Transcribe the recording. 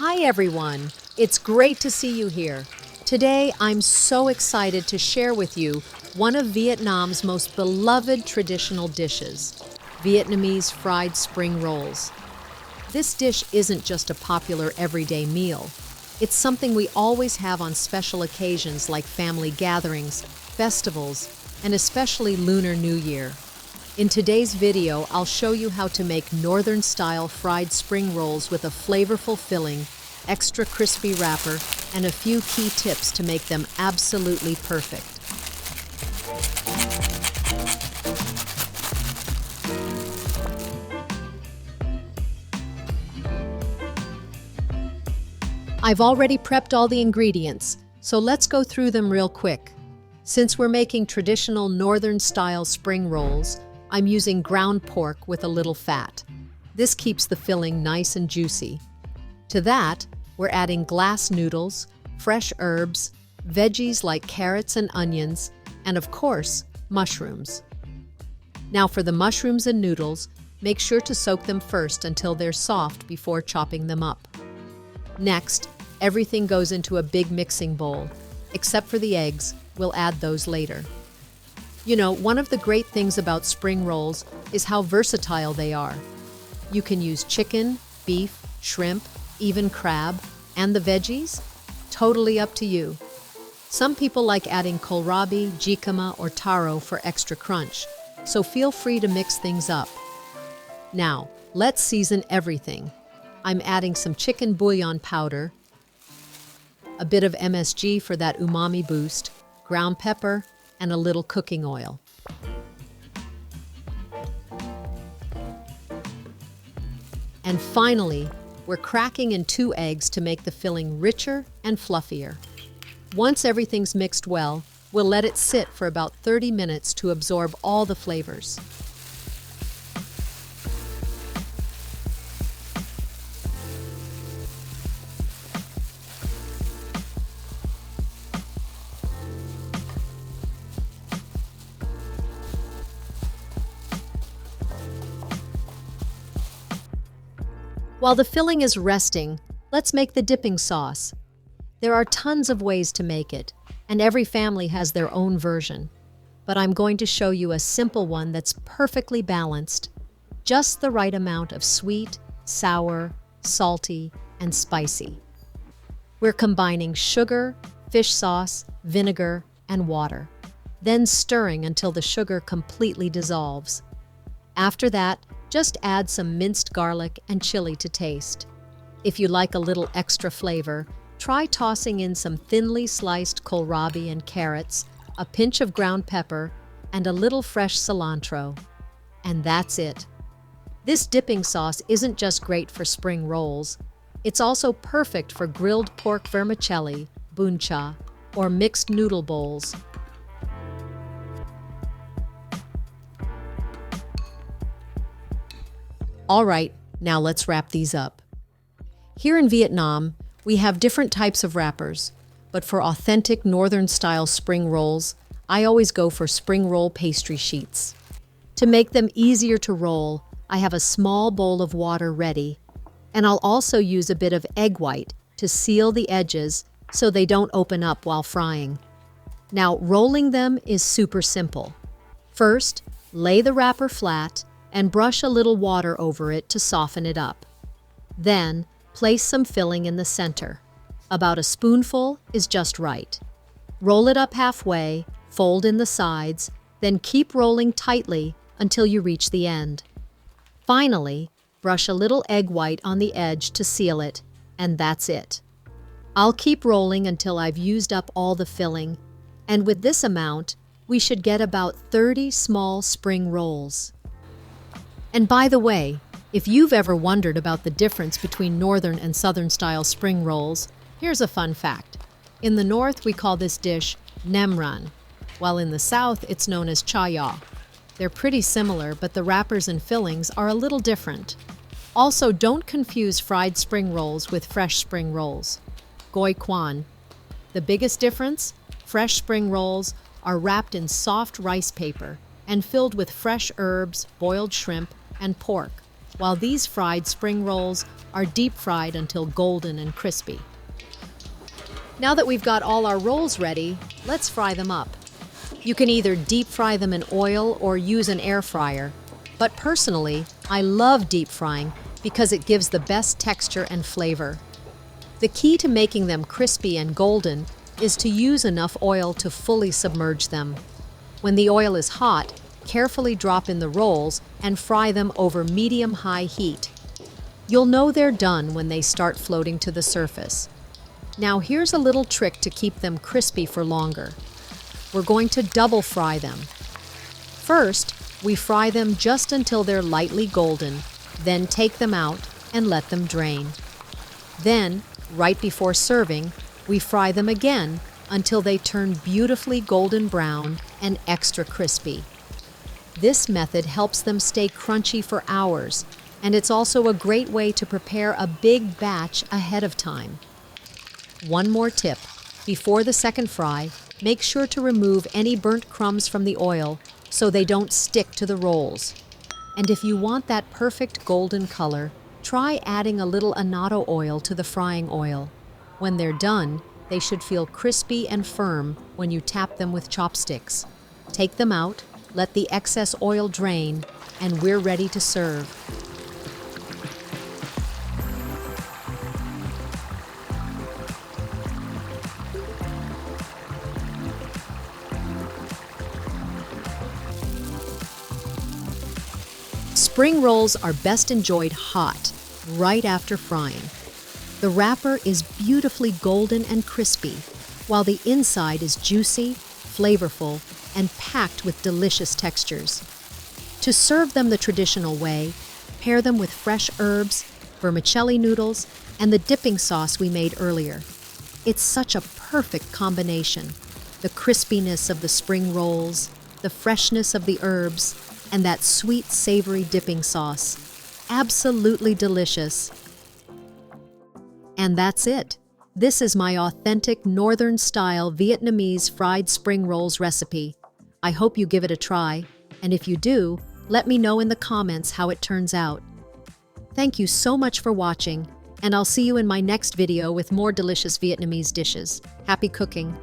Hi everyone, it's great to see you here. Today I'm so excited to share with you one of Vietnam's most beloved traditional dishes, Vietnamese Fried Spring Rolls. This dish isn't just a popular everyday meal. It's something we always have on special occasions like family gatherings, festivals, and especially Lunar New Year. In today's video, I'll show you how to make northern-style fried spring rolls with a flavorful filling, extra crispy wrapper, and a few key tips to make them absolutely perfect. I've already prepped all the ingredients, so let's go through them real quick. Since we're making traditional northern-style spring rolls, I'm using ground pork with a little fat. This keeps the filling nice and juicy. To that, we're adding glass noodles, fresh herbs, veggies like carrots and onions, and of course, mushrooms. Now for the mushrooms and noodles, make sure to soak them first until they're soft before chopping them up. Next, everything goes into a big mixing bowl. Except for the eggs, we'll add those later. You know, one of the great things about spring rolls is how versatile they are. You can use chicken, beef, shrimp, even crab, and the veggies? Totally up to you. Some people like adding kohlrabi, jicama, or taro for extra crunch, so feel free to mix things up. Now, let's season everything. I'm adding some chicken bouillon powder, a bit of MSG for that umami boost, ground pepper, and a little cooking oil. And finally, we're cracking in 2 eggs to make the filling richer and fluffier. Once everything's mixed well, we'll let it sit for about 30 minutes to absorb all the flavors. While the filling is resting, let's make the dipping sauce. There are tons of ways to make it, and every family has their own version. But I'm going to show you a simple one that's perfectly balanced. Just the right amount of sweet, sour, salty, and spicy. We're combining sugar, fish sauce, vinegar, and water, then stirring until the sugar completely dissolves. After that, just add some minced garlic and chili to taste. If you like a little extra flavor, try tossing in some thinly sliced kohlrabi and carrots, a pinch of ground pepper, and a little fresh cilantro. And that's it. This dipping sauce isn't just great for spring rolls. It's also perfect for grilled pork vermicelli, bún chả, or mixed noodle bowls. All right, now let's wrap these up. Here in Vietnam, we have different types of wrappers, but for authentic northern-style spring rolls, I always go for spring roll pastry sheets. To make them easier to roll, I have a small bowl of water ready, and I'll also use a bit of egg white to seal the edges so they don't open up while frying. Now, rolling them is super simple. First, lay the wrapper flat and brush a little water over it to soften it up. Then, place some filling in the center. About a spoonful is just right. Roll it up halfway, fold in the sides, then keep rolling tightly until you reach the end. Finally, brush a little egg white on the edge to seal it, and that's it. I'll keep rolling until I've used up all the filling, and with this amount, we should get about 30 small spring rolls. And by the way, if you've ever wondered about the difference between northern and southern-style spring rolls, here's a fun fact. In the north, we call this dish Nem Rán, while in the south, it's known as cha ya. They're pretty similar, but the wrappers and fillings are a little different. Also, don't confuse fried spring rolls with fresh spring rolls. Goi quan. The biggest difference? Fresh spring rolls are wrapped in soft rice paper and filled with fresh herbs, boiled shrimp, and pork. while these fried spring rolls are deep fried until golden and crispy. Now that we've got all our rolls ready, let's fry them up. You can either deep fry them in oil or use an air fryer, but personally, I love deep frying because it gives the best texture and flavor. The key to making them crispy and golden is to use enough oil to fully submerge them. When the oil is hot, carefully drop in the rolls and fry them over medium-high heat. You'll know they're done when they start floating to the surface. Now here's a little trick to keep them crispy for longer. We're going to double fry them. First, we fry them just until they're lightly golden, then take them out and let them drain. Then, right before serving, we fry them again until they turn beautifully golden brown and extra crispy. This method helps them stay crunchy for hours, and it's also a great way to prepare a big batch ahead of time. One more tip. Before the second fry, make sure to remove any burnt crumbs from the oil so they don't stick to the rolls. And if you want that perfect golden color, try adding a little annatto oil to the frying oil. When they're done, they should feel crispy and firm when you tap them with chopsticks. Take them out, let the excess oil drain, and we're ready to serve. Spring rolls are best enjoyed hot, right after frying. The wrapper is beautifully golden and crispy, while the inside is juicy, flavorful, and packed with delicious textures. To serve them the traditional way, pair them with fresh herbs, vermicelli noodles, and the dipping sauce we made earlier. It's such a perfect combination. The crispiness of the spring rolls, the freshness of the herbs, and that sweet, savory dipping sauce. Absolutely delicious. And that's it. This is my authentic Northern-style Vietnamese fried spring rolls recipe. I hope you give it a try, and if you do, let me know in the comments how it turns out. Thank you so much for watching, and I'll see you in my next video with more delicious Vietnamese dishes. Happy cooking!